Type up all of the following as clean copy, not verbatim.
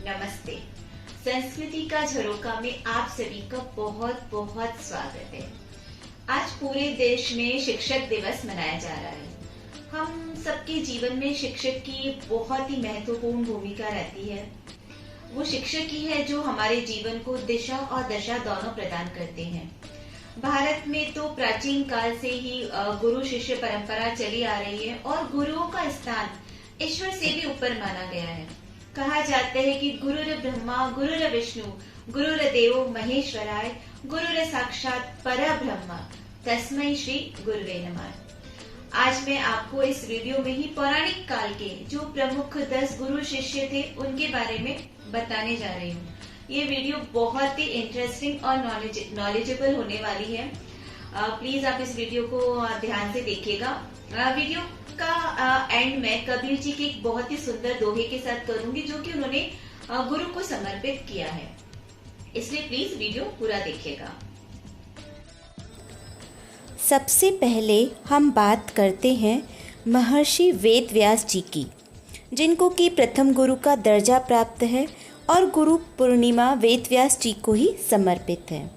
नमस्ते। संस्कृति का झरोखा में आप सभी का बहुत बहुत स्वागत है। आज पूरे देश में शिक्षक दिवस मनाया जा रहा है। हम सबके जीवन में शिक्षक की बहुत ही महत्वपूर्ण भूमिका रहती है। वो शिक्षक ही है जो हमारे जीवन को दिशा और दशा दोनों प्रदान करते हैं। भारत में तो प्राचीन काल से ही गुरु शिष्य परंपरा चली आ रही है और गुरुओं का स्थान ईश्वर से भी ऊपर माना गया है। कहा जाता है कि गुरुर ब्रह्मा गुरुर विष्णु गुरुर देवो महेश्वराय गुरुर साक्षात परब्रह्म तस्मै श्री गुरुवे नमः। आज मैं आपको इस वीडियो में ही पौराणिक काल के जो प्रमुख 10 गुरु शिष्य थे उनके बारे में बताने जा रही हूँ। ये वीडियो बहुत ही इंटरेस्टिंग और नॉलेजेबल होने वाली है। प्लीज आप इस वीडियो को ध्यान से देखिएगा। वीडियो का एंड में कबीर जी के एक बहुत ही सुंदर दोहे के साथ करूंगी जो कि उन्होंने गुरु को समर्पित किया है, इसलिए प्लीज वीडियो पूरा देखिएगा। सबसे पहले हम बात करते हैं महर्षि वेद व्यास जी की, जिनको कि प्रथम गुरु का दर्जा प्राप्त है और गुरु पूर्णिमा वेद व्यास जी को ही समर्पित है।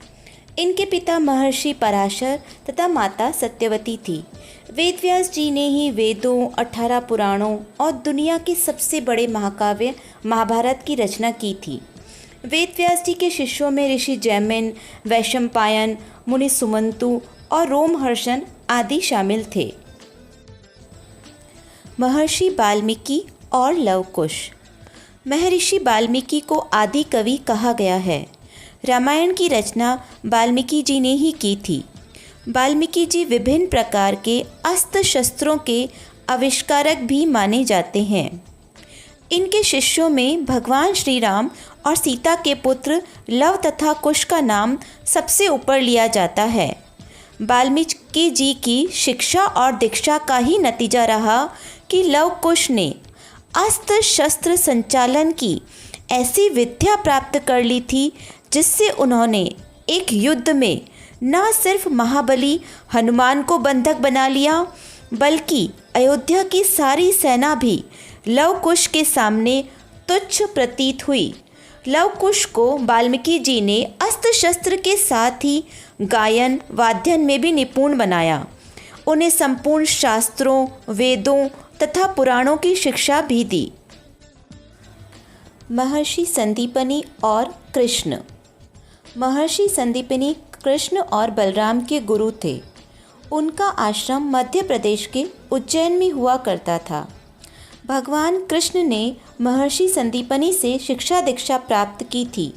इनके पिता महर्षि पराशर तथा माता सत्यवती थी। वेद व्यास जी ने ही वेदों, 18 पुराणों और दुनिया के सबसे बड़े महाकाव्य महाभारत की रचना की थी। वेद व्यास जी के शिष्यों में ऋषि जैमिन, वैशंपायन, मुनि सुमंतु और रोमहर्षण आदि शामिल थे। महर्षि वाल्मीकि और लवकुश। महर्षि वाल्मीकि को आदि कवि कहा गया है। रामायण की रचना वाल्मीकि जी ने ही की थी। वाल्मीकि जी विभिन्न प्रकार के अस्त्र शस्त्रों के आविष्कारक भी माने जाते हैं। इनके शिष्यों में भगवान श्री राम और सीता के पुत्र लव तथा कुश का नाम सबसे ऊपर लिया जाता है। वाल्मीकि जी की शिक्षा और दीक्षा का ही नतीजा रहा कि लव कुश ने अस्त्र शस्त्र संचालन की ऐसी विद्या प्राप्त कर ली थी जिससे उन्होंने एक युद्ध में न सिर्फ महाबली हनुमान को बंधक बना लिया बल्कि अयोध्या की सारी सेना भी लव कुश के सामने तुच्छ प्रतीत हुई। लव कुश को वाल्मीकि जी ने अस्त्र शस्त्र के साथ ही गायन वाद्यन में भी निपुण बनाया। उन्हें संपूर्ण शास्त्रों, वेदों तथा पुराणों की शिक्षा भी दी। महर्षि संदीपनी और कृष्ण। महर्षि संदीपनी कृष्ण और बलराम के गुरु थे। उनका आश्रम मध्य प्रदेश के उज्जैन में हुआ करता था। भगवान कृष्ण ने महर्षि संदीपनी से शिक्षा दीक्षा प्राप्त की थी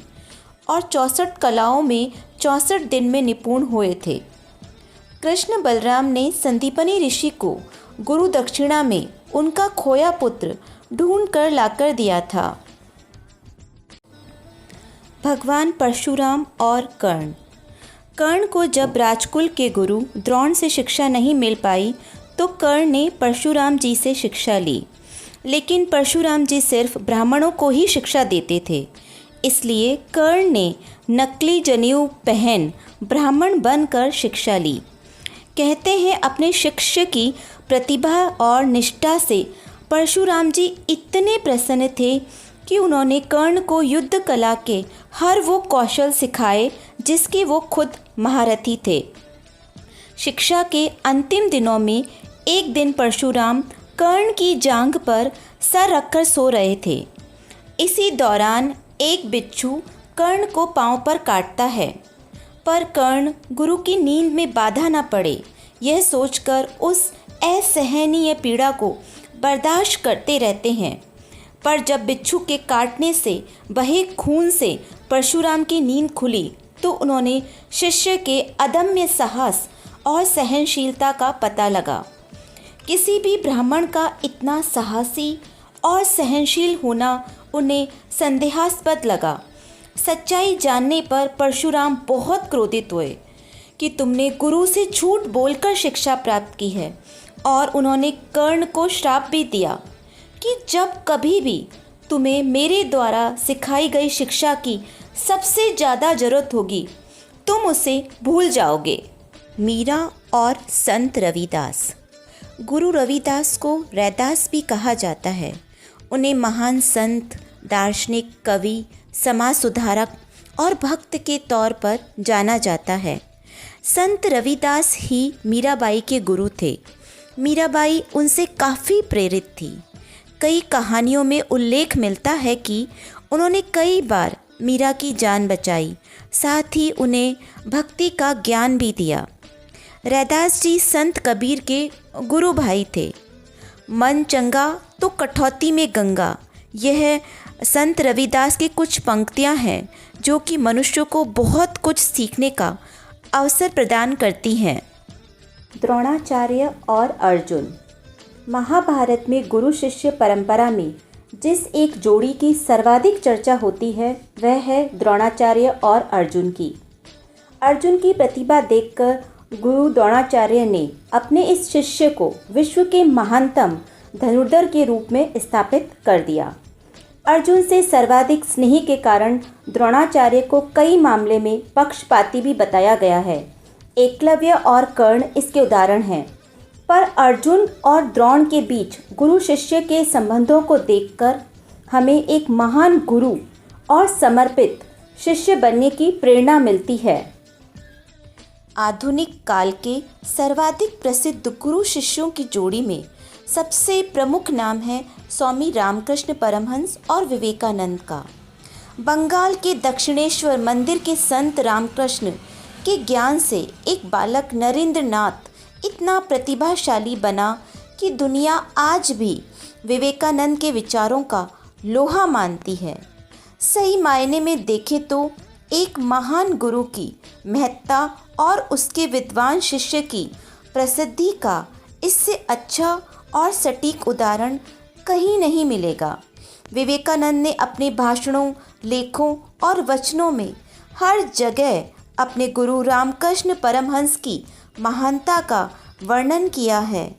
और 64 कलाओं में 64 दिन में निपुण हुए थे। कृष्ण बलराम ने संदीपनी ऋषि को गुरु दक्षिणा में उनका खोया पुत्र ढूंढ कर लाकर दिया था। भगवान परशुराम और कर्ण। कर्ण को जब राजकुल के गुरु द्रोण से शिक्षा नहीं मिल पाई तो कर्ण ने परशुराम जी से शिक्षा ली, लेकिन परशुराम जी सिर्फ ब्राह्मणों को ही शिक्षा देते थे। इसलिए कर्ण ने नकली जनेऊ पहन ब्राह्मण बनकर शिक्षा ली। कहते हैं अपने शिष्य की प्रतिभा और निष्ठा से परशुराम जी इतने प्रसन्न थे कि उन्होंने कर्ण को युद्ध कला के हर वो कौशल सिखाए जिसके वो खुद महारथी थे। शिक्षा के अंतिम दिनों में एक दिन परशुराम कर्ण की जांघ पर सर रखकर सो रहे थे। इसी दौरान एक बिच्छू कर्ण को पांव पर काटता है, पर कर्ण गुरु की नींद में बाधा न पड़े यह सोचकर उस असहनीय पीड़ा को बर्दाश्त करते रहते हैं। पर जब बिच्छू के काटने से बहे खून से परशुराम की नींद खुली तो उन्होंने शिष्य के अदम्य साहस और सहनशीलता का पता लगा। किसी भी ब्राह्मण का इतना साहसी और सहनशील होना उन्हें संदेहास्पद लगा। सच्चाई जानने पर परशुराम बहुत क्रोधित हुए कि तुमने गुरु से झूठ बोलकर शिक्षा प्राप्त की है, और उन्होंने कर्ण को श्राप भी दिया कि जब कभी भी तुम्हें मेरे द्वारा सिखाई गई शिक्षा की सबसे ज़्यादा ज़रूरत होगी तुम उसे भूल जाओगे। मीरा और संत रविदास। गुरु रविदास को रैदास भी कहा जाता है। उन्हें महान संत, दार्शनिक, कवि, समाज सुधारक और भक्त के तौर पर जाना जाता है। संत रविदास ही मीराबाई के गुरु थे। मीराबाई उनसे काफ़ी प्रेरित थी। कई कहानियों में उल्लेख मिलता है कि उन्होंने कई बार मीरा की जान बचाई, साथ ही उन्हें भक्ति का ज्ञान भी दिया। रैदास जी संत कबीर के गुरु भाई थे। मन चंगा तो कठौती में गंगा, यह संत रविदास की कुछ पंक्तियां हैं जो कि मनुष्य को बहुत कुछ सीखने का अवसर प्रदान करती हैं। द्रोणाचार्य और अर्जुन। महाभारत में गुरु शिष्य परंपरा में जिस एक जोड़ी की सर्वाधिक चर्चा होती है वह है द्रोणाचार्य और अर्जुन की। अर्जुन की प्रतिभा देखकर गुरु द्रोणाचार्य ने अपने इस शिष्य को विश्व के महानतम धनुर्धर के रूप में स्थापित कर दिया। अर्जुन से सर्वाधिक स्नेह के कारण द्रोणाचार्य को कई मामले में पक्षपाती भी बताया गया है। एकलव्य और कर्ण इसके उदाहरण हैं। पर अर्जुन और द्रोण के बीच गुरु शिष्य के संबंधों को देखकर हमें एक महान गुरु और समर्पित शिष्य बनने की प्रेरणा मिलती है। आधुनिक काल के सर्वाधिक प्रसिद्ध गुरु शिष्यों की जोड़ी में सबसे प्रमुख नाम है स्वामी रामकृष्ण परमहंस और विवेकानंद का। बंगाल के दक्षिणेश्वर मंदिर के संत रामकृष्ण के ज्ञान से एक बालक नरेंद्र नाथ इतना प्रतिभाशाली बना कि दुनिया आज भी विवेकानंद के विचारों का लोहा मानती है। सही मायने में देखें तो एक महान गुरु की महत्ता और उसके विद्वान शिष्य की प्रसिद्धि का इससे अच्छा और सटीक उदाहरण कहीं नहीं मिलेगा। विवेकानंद ने अपने भाषणों, लेखों और वचनों में हर जगह अपने गुरु रामकृष्ण परमहंस की महानता का वर्णन किया है।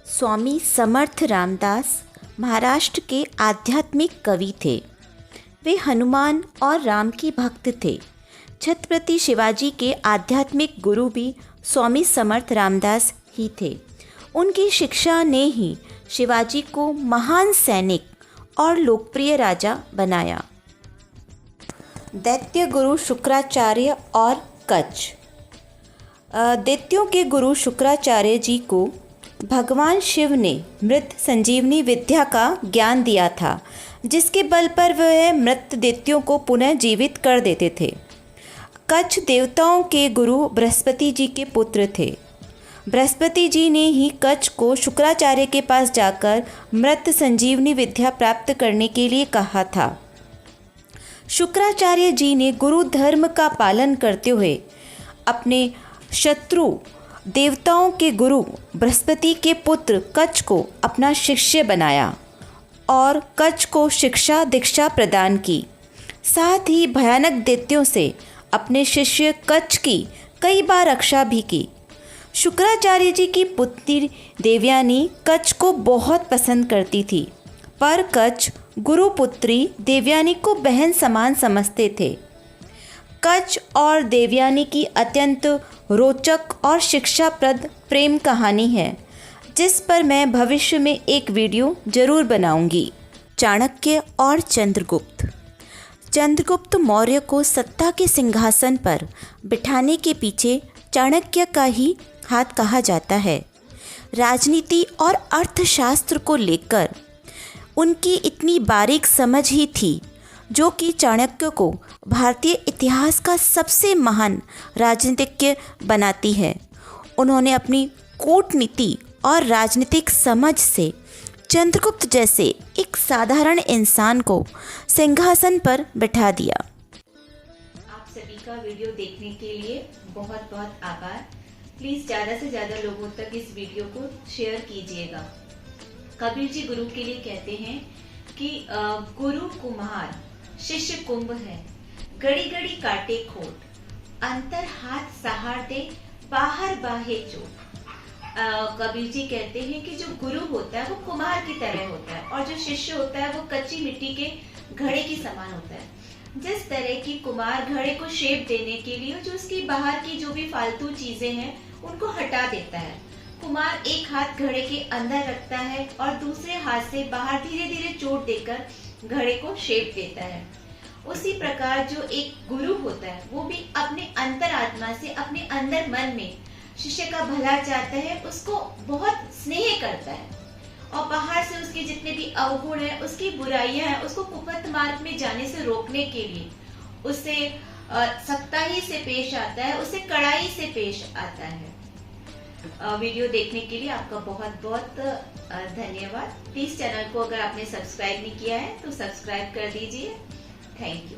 स्वामी समर्थ रामदास महाराष्ट्र के आध्यात्मिक कवि थे। वे हनुमान और राम के भक्त थे। छत्रपति शिवाजी के आध्यात्मिक गुरु भी स्वामी समर्थ रामदास ही थे। उनकी शिक्षा ने ही शिवाजी को महान सैनिक और लोकप्रिय राजा बनाया। दैत्य गुरु शुक्राचार्य और कच्छ। दैत्यों के गुरु शुक्राचार्य जी को भगवान शिव ने मृत संजीवनी विद्या का ज्ञान दिया था, जिसके बल पर वह मृत दैत्यों को पुनः जीवित कर देते थे। कच्छ देवताओं के गुरु बृहस्पति जी के पुत्र थे। बृहस्पति जी ने ही कच्छ को शुक्राचार्य के पास जाकर मृत संजीवनी विद्या प्राप्त करने के लिए कहा था। शुक्राचार्य जी ने गुरु धर्म का पालन करते हुए अपने शत्रु देवताओं के गुरु बृहस्पति के पुत्र कच्छ को अपना शिष्य बनाया और कच्छ को शिक्षा दीक्षा प्रदान की। साथ ही भयानक दैत्यों से अपने शिष्य कच्छ की कई बार रक्षा भी की। शुक्राचार्य जी की पुत्री देवयानी कच्छ को बहुत पसंद करती थी, पर कच्छ गुरुपुत्री देवयानी को बहन समान समझते थे। कच्छ और देवयानी की अत्यंत रोचक और शिक्षाप्रद प्रेम कहानी है, जिस पर मैं भविष्य में एक वीडियो जरूर बनाऊंगी। चाणक्य और चंद्रगुप्त। चंद्रगुप्त मौर्य को सत्ता के सिंहासन पर बिठाने के पीछे चाणक्य का ही हाथ कहा जाता है। राजनीति और अर्थशास्त्र को लेकर उनकी इतनी बारीक समझ ही थी, जो कि चाणक्य को भारतीय इतिहास का सबसे महान राजनीतिज्ञ बनाती है। उन्होंने अपनी कूटनीति और राजनीतिक समझ से चंद्रगुप्त जैसे एक साधारण इंसान को सिंहासन पर बिठा दिया। आप सभी का वीडियो देखने के लिए बहुत बहुत आभार। प्लीज़ ज़्यादा से ज़्यादा लोगों तक इस वीडियो को शेयर कीजिएगा। कबीर जी गुरु के लिए कहते हैं कि गुरु कुम्हार शिष्य कुंभ है, घड़ी घड़ी काटे खोट, अंतर हाथ सहार दे, बाहर बाहे चोट। कबीर जी कहते हैं कि जो गुरु होता है वो कुम्हार की तरह होता है और जो शिष्य होता है वो कच्ची मिट्टी के घड़े की समान होता है। जिस तरह की कुम्हार घड़े को शेप देने के लिए जो उसकी बाहर की जो भी फालतू चीजें हैं उनको हटा देता है। कुम्हार एक हाथ घड़े के अंदर रखता है और दूसरे हाथ से बाहर धीरे धीरे चोट देकर घड़े को शेप देता है, उसी प्रकार जो एक गुरु होता है वो भी अपने अंतरात्मा से, अपने अंदर मन में शिष्य का भला चाहता है, उसको बहुत स्नेह करता है और बाहर से उसके जितने भी अवगुण है, उसकी बुराइयां हैं, उसको कुपथ मार्ग में जाने से रोकने के लिए उससे सख्ताई से पेश आता है, उससे कड़ाई से पेश आता है। वीडियो देखने के लिए आपका बहुत बहुत धन्यवाद। प्लीज चैनल को अगर आपने सब्सक्राइब नहीं किया है तो सब्सक्राइब कर दीजिए। Thank you.